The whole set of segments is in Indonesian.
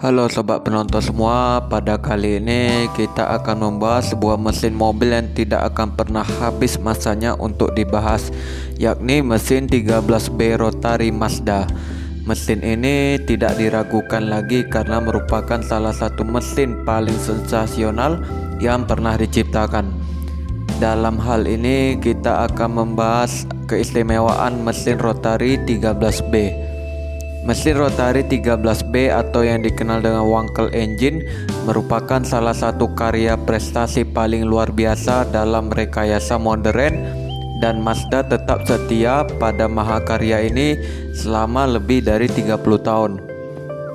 Halo sobat penonton semua, pada kali ini kita akan membahas sebuah mesin mobil yang tidak akan pernah habis masanya untuk dibahas, yakni mesin 13B Rotary Mazda. Mesin ini tidak diragukan lagi karena merupakan salah satu mesin paling sensasional yang pernah diciptakan. Dalam hal ini kita akan membahas keistimewaan mesin Rotary 13B. Mesin Rotary 13B atau yang dikenal dengan Wankel Engine merupakan salah satu karya prestasi paling luar biasa dalam rekayasa modern, dan Mazda tetap setia pada mahakarya ini selama lebih dari 30 tahun.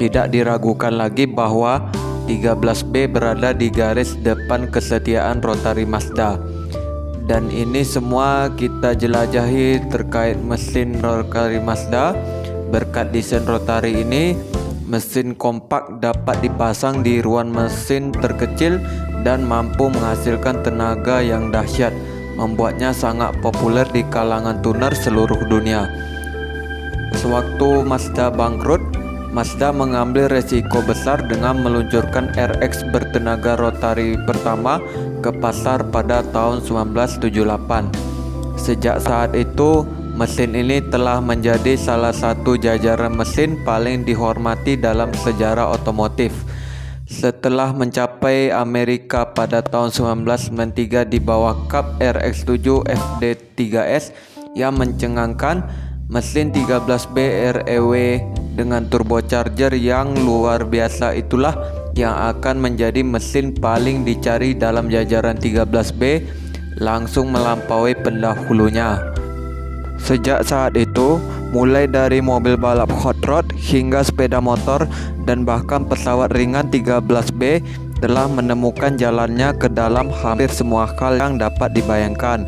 Tidak diragukan lagi bahwa 13B berada di garis depan kesetiaan Rotary Mazda. Dan ini semua kita jelajahi terkait mesin Rotary Mazda. Berkat desain Rotary ini, mesin kompak dapat dipasang di ruang mesin terkecil dan mampu menghasilkan tenaga yang dahsyat, membuatnya sangat populer di kalangan tuner seluruh dunia. Sewaktu Mazda bangkrut, Mazda mengambil resiko besar dengan meluncurkan RX bertenaga Rotary pertama ke pasar pada tahun 1978. Sejak saat itu, mesin ini telah menjadi salah satu jajaran mesin paling dihormati dalam sejarah otomotif. Setelah mencapai Amerika pada tahun 1993 di bawah kap RX-7 FD3S yang mencengangkan, mesin 13B REW dengan turbocharger yang luar biasa itulah yang akan menjadi mesin paling dicari dalam jajaran 13B, langsung melampaui pendahulunya. Sejak saat itu, mulai dari mobil balap hot rod hingga sepeda motor dan bahkan pesawat ringan 13B telah menemukan jalannya ke dalam hampir semua hal yang dapat dibayangkan.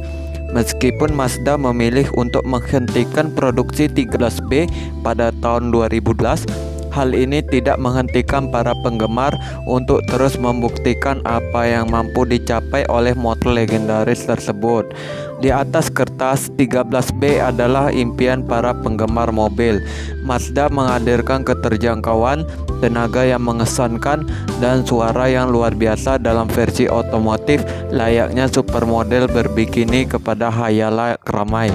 Meskipun Mazda memilih untuk menghentikan produksi 13B pada tahun 2012, hal ini tidak menghentikan para penggemar untuk terus membuktikan apa yang mampu dicapai oleh motor legendaris tersebut. Di atas kertas, 13B adalah impian para penggemar mobil. Mazda menghadirkan keterjangkauan, tenaga yang mengesankan, dan suara yang luar biasa dalam versi otomotif layaknya supermodel berbikini kepada khayal ramai.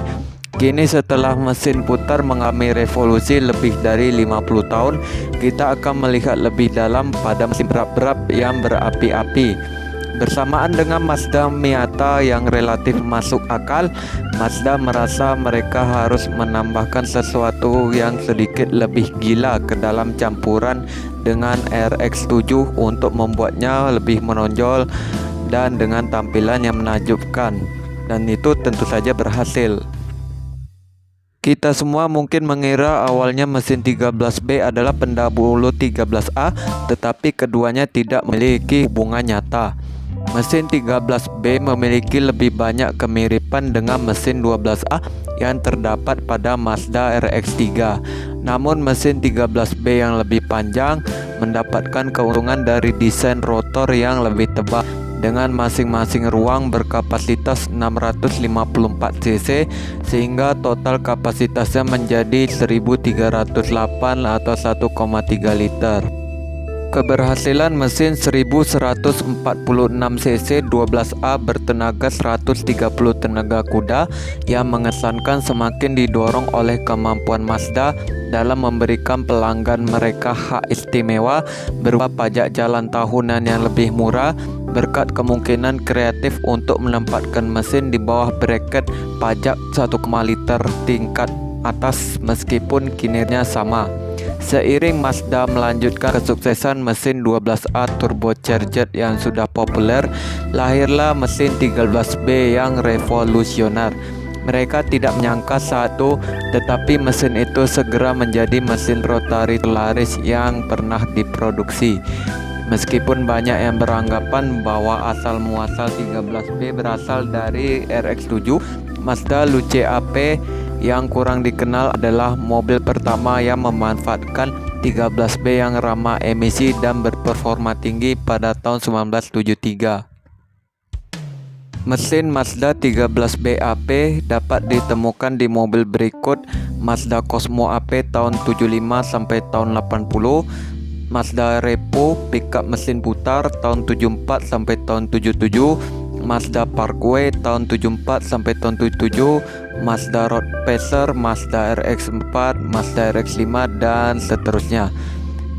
Kini setelah mesin putar mengalami revolusi lebih dari 50 tahun, kita akan melihat lebih dalam pada mesin berat-berat yang berapi-api. Bersamaan dengan Mazda Miata yang relatif masuk akal, Mazda merasa mereka harus menambahkan sesuatu yang sedikit lebih gila ke dalam campuran dengan RX-7 untuk membuatnya lebih menonjol dan dengan tampilan yang menakjubkan. Dan itu tentu saja berhasil. Kita semua mungkin mengira awalnya mesin 13B adalah pendahulu 13A, tetapi keduanya tidak memiliki hubungan nyata. Mesin 13B memiliki lebih banyak kemiripan dengan mesin 12A yang terdapat pada Mazda RX-3. Namun mesin 13B yang lebih panjang mendapatkan keuntungan dari desain rotor yang lebih tebal, dengan masing-masing ruang berkapasitas 654 cc sehingga total kapasitasnya menjadi 1308 atau 1,3 liter. Keberhasilan mesin 1146 cc 12A bertenaga 130 tenaga kuda yang mengesankan semakin didorong oleh kemampuan Mazda dalam memberikan pelanggan mereka hak istimewa berupa pajak jalan tahunan yang lebih murah, berkat kemungkinan kreatif untuk menempatkan mesin di bawah bracket pajak 1,5 liter tingkat atas meskipun kinerjanya sama. Seiring Mazda melanjutkan kesuksesan mesin 12A turbocharged yang sudah populer, lahirlah mesin 13B yang revolusioner. Mereka tidak menyangka satu, tetapi mesin itu segera menjadi mesin Rotary terlaris yang pernah diproduksi. Meskipun banyak yang beranggapan bahwa asal muasal 13B berasal dari RX-7, Mazda Luce AP yang kurang dikenal adalah mobil pertama yang memanfaatkan 13B yang ramah emisi dan berperforma tinggi pada tahun 1973. Mesin Mazda 13B AP dapat ditemukan di mobil berikut: Mazda Cosmo AP tahun 75 sampai tahun 80, Mazda Repo pickup mesin putar tahun 74 sampai tahun 77, Mazda Parkway tahun 74 sampai tahun 77, Mazda Road Pacer, Mazda RX-4, Mazda RX-5 dan seterusnya.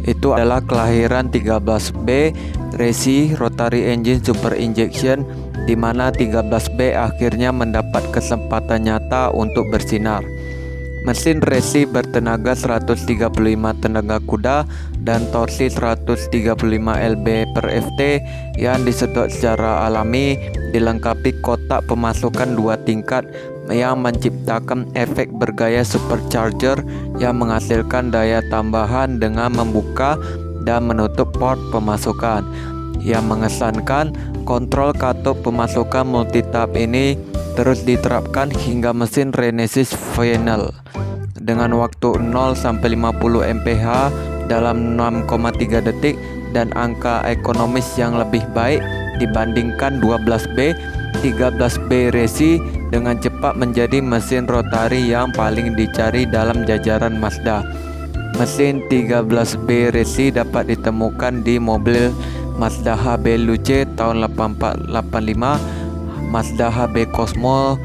Itu adalah kelahiran 13B Racing Rotary Engine Super Injection, di mana 13B akhirnya mendapat kesempatan nyata untuk bersinar. Mesin racing bertenaga 135 tenaga kuda dan torsi 135 lb per ft yang disedot secara alami, dilengkapi kotak pemasukan 2 tingkat yang menciptakan efek bergaya supercharger yang menghasilkan daya tambahan dengan membuka dan menutup port pemasukan. Yang mengesankan, kontrol katup pemasukan multitap ini terus diterapkan hingga mesin Renesis final dengan waktu 0 sampai 50 mph dalam 6,3 detik dan angka ekonomis yang lebih baik dibandingkan 12B. 13B Racing dengan cepat menjadi mesin rotari yang paling dicari dalam jajaran Mazda. Mesin 13B Racing dapat ditemukan di mobil Mazda HB Luce tahun 8485, Mazda HB Cosmo,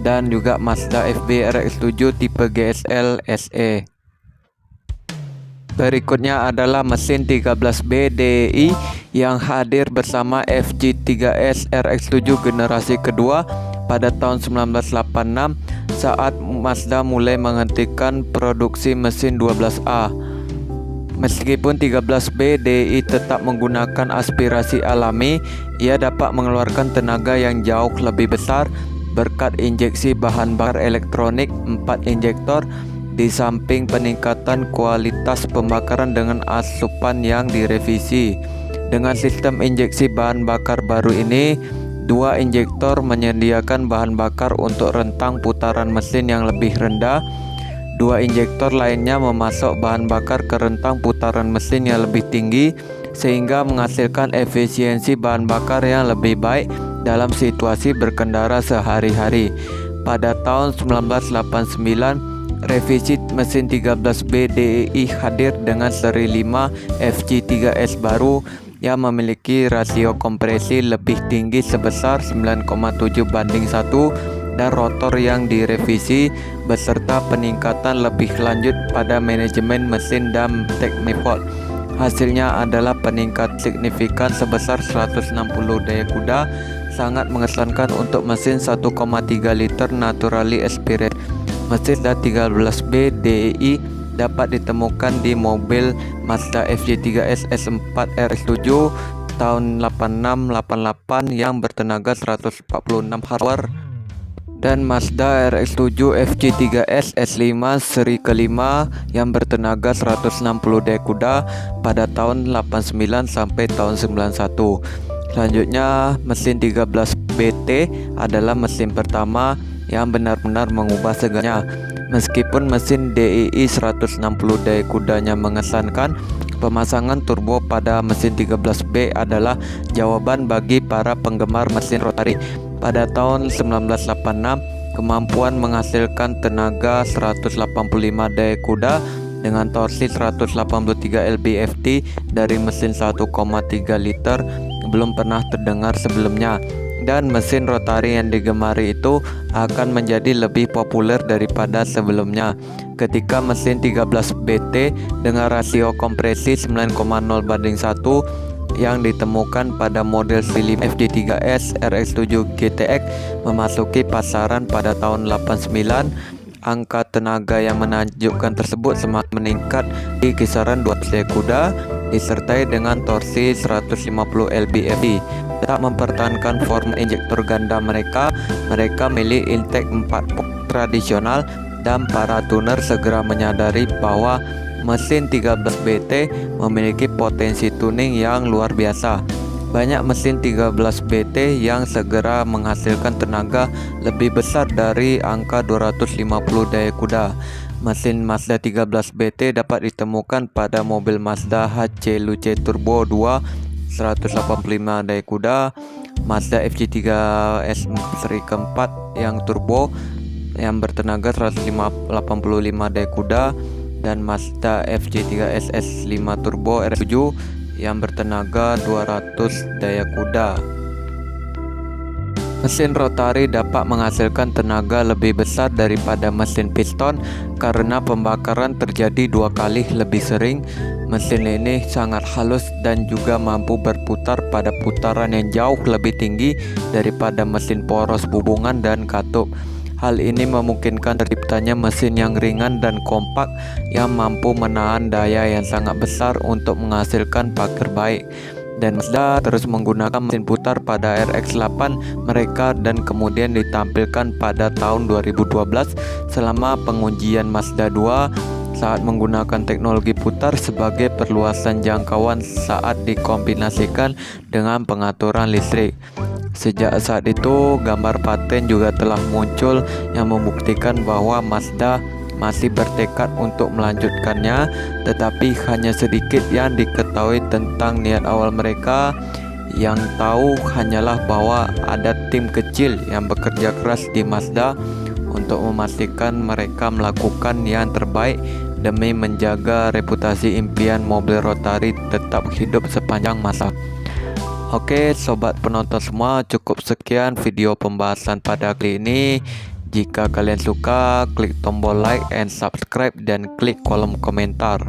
dan juga Mazda FB RX-7 tipe GSL SE. Berikutnya adalah mesin 13B DEI yang hadir bersama FG3S RX-7 generasi kedua pada tahun 1986 saat Mazda mulai menghentikan produksi mesin 12A. Meskipun 13B DEI tetap menggunakan aspirasi alami, ia dapat mengeluarkan tenaga yang jauh lebih besar berkat injeksi bahan bakar elektronik 4 injektor, di samping peningkatan kualitas pembakaran dengan asupan yang direvisi. Dengan sistem injeksi bahan bakar baru ini, 2 injektor menyediakan bahan bakar untuk rentang putaran mesin yang lebih rendah. 2 injektor lainnya memasok bahan bakar ke rentang putaran mesin yang lebih tinggi, sehingga menghasilkan efisiensi bahan bakar yang lebih baik dalam situasi berkendara sehari-hari. Pada tahun 1989, revisi mesin 13B DEI hadir dengan seri 5 FG3S baru yang memiliki rasio kompresi lebih tinggi sebesar 9,7:1 dan rotor yang direvisi beserta peningkatan lebih lanjut pada manajemen mesin dan teknival. Hasilnya adalah peningkatan signifikan sebesar 160 daya kuda, sangat mengesankan untuk mesin 1,3 liter naturally aspirated. Mesin 13B DEI dapat ditemukan di mobil Mazda FJ3S S4 RX7 tahun 8688 yang bertenaga 146 horsepower dan Mazda RX7 FJ3S S5 seri kelima yang bertenaga 160 daya kuda pada tahun 89 sampai tahun 91. Selanjutnya, mesin 13BT adalah mesin pertama yang benar-benar mengubah segalanya. Meskipun mesin DEI 160 daya kudanya mengesankan, pemasangan turbo pada mesin 13B adalah jawaban bagi para penggemar mesin rotari. Pada tahun 1986, kemampuan menghasilkan tenaga 185 daya kuda dengan torsi 183 lb-ft dari mesin 1,3 liter belum pernah terdengar sebelumnya, dan mesin rotari yang digemari itu akan menjadi lebih populer daripada sebelumnya ketika mesin 13BT dengan rasio kompresi 9,0:1 yang ditemukan pada model seri 5 FJ3S RX7 GTX memasuki pasaran pada tahun 89. Angka tenaga yang menunjukkan tersebut semakin meningkat di kisaran 200 kuda disertai dengan torsi 150 lb-ft. Tak mempertahankan form injektor ganda mereka milih intake 4 port tradisional, dan para tuner segera menyadari bahwa mesin 13BT memiliki potensi tuning yang luar biasa. Banyak mesin 13BT yang segera menghasilkan tenaga lebih besar dari angka 250 daya kuda. Mesin Mazda 13BT dapat ditemukan pada mobil Mazda HC Luce Turbo 2 185 daya kuda, Mazda FJ3S seri keempat yang turbo yang bertenaga 185 daya kuda, dan Mazda FJ3 SS5 Turbo R7 yang bertenaga 200 daya kuda. Mesin rotari dapat menghasilkan tenaga lebih besar daripada mesin piston karena pembakaran terjadi 2 kali lebih sering. Mesin ini sangat halus dan juga mampu berputar pada putaran yang jauh lebih tinggi daripada mesin poros hubungan dan katup. Hal ini memungkinkan terciptanya mesin yang ringan dan kompak yang mampu menahan daya yang sangat besar untuk menghasilkan pagar baik. Dan Mazda terus menggunakan mesin putar pada RX-8 mereka dan kemudian ditampilkan pada tahun 2012 selama pengujian Mazda 2 saat menggunakan teknologi putar sebagai perluasan jangkauan saat dikombinasikan dengan pengaturan listrik. Sejak saat itu, gambar paten juga telah muncul yang membuktikan bahwa Mazda masih bertekad untuk melanjutkannya, tetapi hanya sedikit yang diketahui tentang niat awal mereka. Yang tahu hanyalah bahwa ada tim kecil yang bekerja keras di Mazda untuk memastikan mereka melakukan yang terbaik demi menjaga reputasi impian mobil rotari tetap hidup sepanjang masa. Oke sobat penonton semua, cukup sekian video pembahasan pada kali ini. Jika kalian suka, klik tombol like and subscribe dan klik kolom komentar.